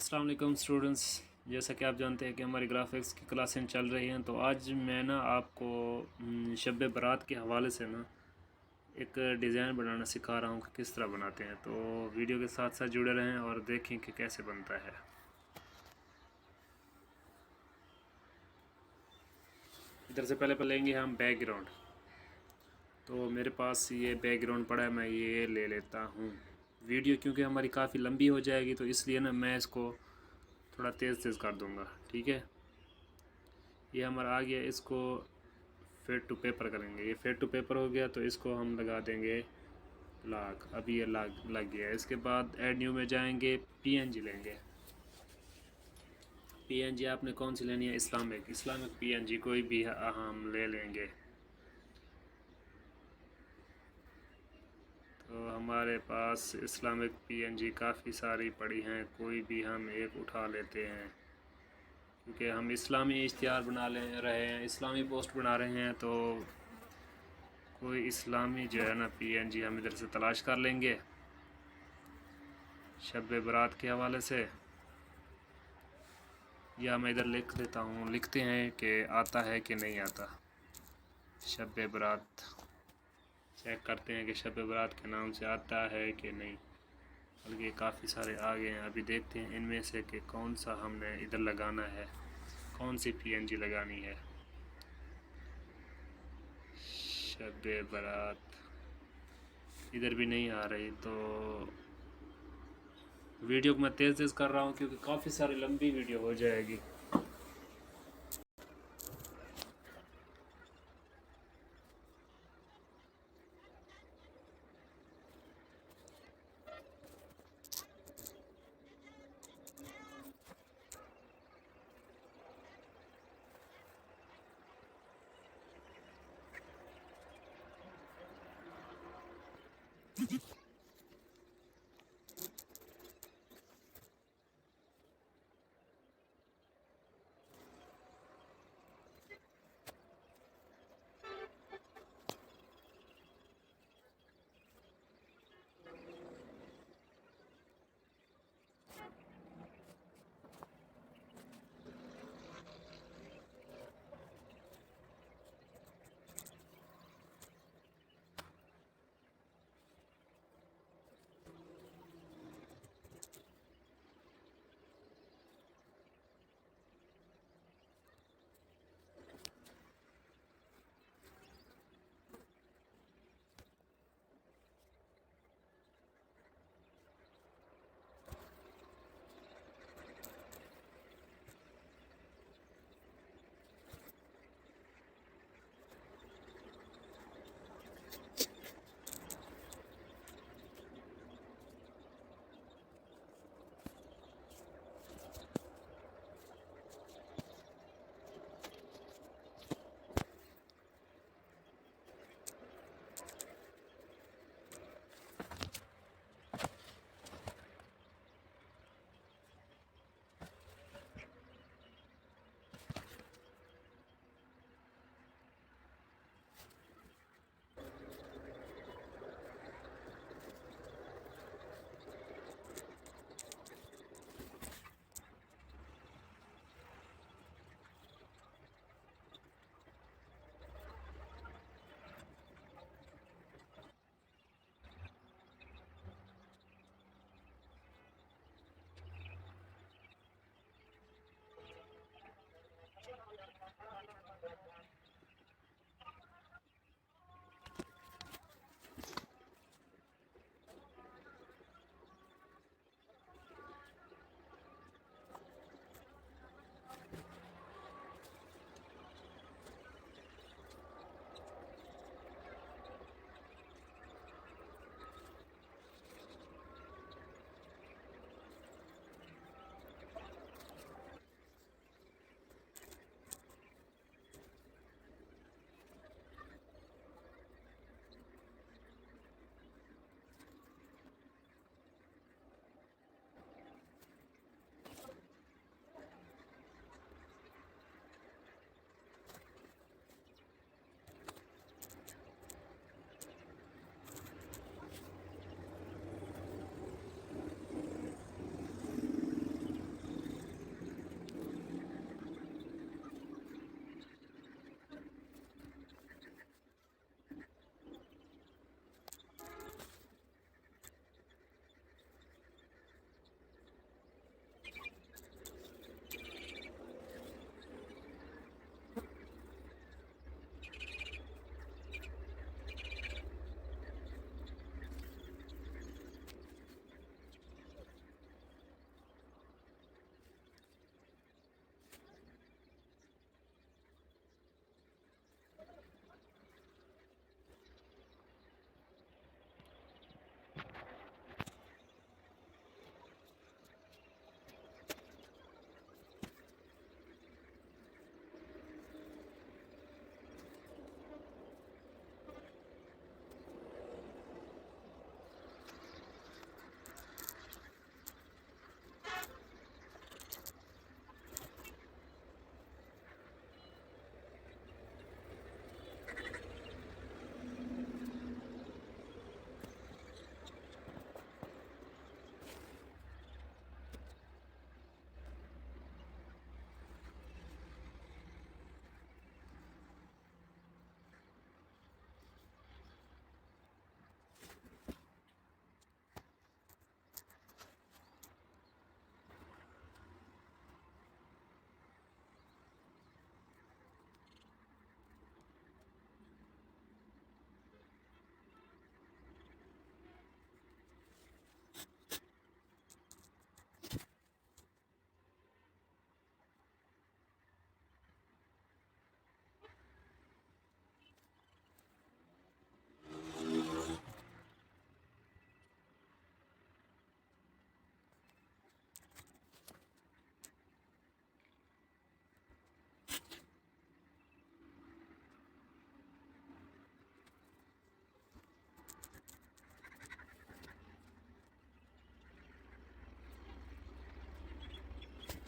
अस्सलाम वालेकुम स्टूडेंट्स। जैसा कि आप जानते हैं कि हमारी ग्राफिक्स की क्लासें चल रही हैं, तो आज मैं आपको शब बारात के हवाले से एक डिज़ाइन बनाना सिखा रहा हूँ कि किस तरह बनाते हैं। तो वीडियो के साथ साथ जुड़े रहें और देखें कि कैसे बनता है। इधर से पहले लेंगे हम बैकग्राउंड। तो मेरे पास ये बैकग्राउंड पड़ा है, मैं ये ले लेता हूँ। वीडियो क्योंकि हमारी काफ़ी लंबी हो जाएगी, तो इसलिए मैं इसको थोड़ा तेज़ कर दूँगा। ठीक है, ये हमारा आ गया। इसको फेड टू पेपर करेंगे। ये फेड टू पेपर हो गया, तो इसको हम लगा देंगे लॉक। अभी ये लग गया। इसके बाद ऐड न्यू में जाएंगे, पीएनजी लेंगे। पीएनजी आपने कौन सी लेनी है? इस्लामिक पीएनजी कोई भी हम ले लेंगे। तो हमारे पास इस्लामिक पीएनजी काफ़ी सारी पड़ी हैं, कोई भी हम एक उठा लेते हैं क्योंकि हम इस्लामी इश्तिहार बना रहे हैं, इस्लामी पोस्ट बना रहे हैं। तो कोई इस्लामी जो है ना पीएनजी हम इधर से तलाश कर लेंगे शब बारात के हवाले से। या मैं इधर लिख देता हूँ, लिखते हैं कि आता है कि नहीं आता। शब बारात चेक करते हैं कि शब बारात के नाम से आता है कि नहीं, बल्कि काफ़ी सारे आ गए हैं। अभी देखते हैं इनमें से कि कौन सा हमने इधर लगाना है, कौन सी पीएनजी लगानी है। शब बारात इधर भी नहीं आ रही, तो वीडियो को मैं तेज़ कर रहा हूँ क्योंकि काफ़ी सारी लंबी वीडियो हो जाएगी।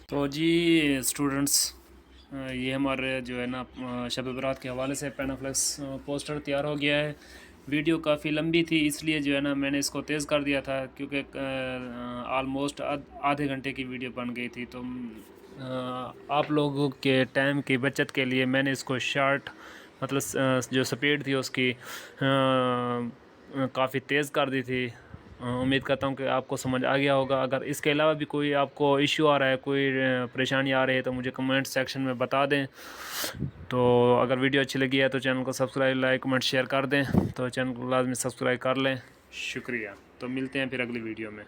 तो जी स्टूडेंट्स, ये हमारे जो है ना शब बरात के हवाले से पेनाफ्लेक्स पोस्टर तैयार हो गया है। वीडियो काफ़ी लंबी थी, इसलिए जो है ना मैंने इसको तेज़ कर दिया था, क्योंकि आलमोस्ट आधे घंटे की वीडियो बन गई थी। तो आप लोगों के टाइम की बचत के लिए मैंने इसको शार्ट, मतलब जो स्पीड थी उसकी काफ़ी तेज़ कर दी थी। उम्मीद करता हूँ कि आपको समझ आ गया होगा। अगर इसके अलावा भी कोई आपको इश्यू आ रहा है, कोई परेशानी आ रही है, तो मुझे कमेंट सेक्शन में बता दें। तो अगर वीडियो अच्छी लगी है तो चैनल को सब्सक्राइब, लाइक, कमेंट, शेयर कर दें। तो चैनल को लाजमी सब्सक्राइब कर लें। शुक्रिया। तो मिलते हैं फिर अगली वीडियो में।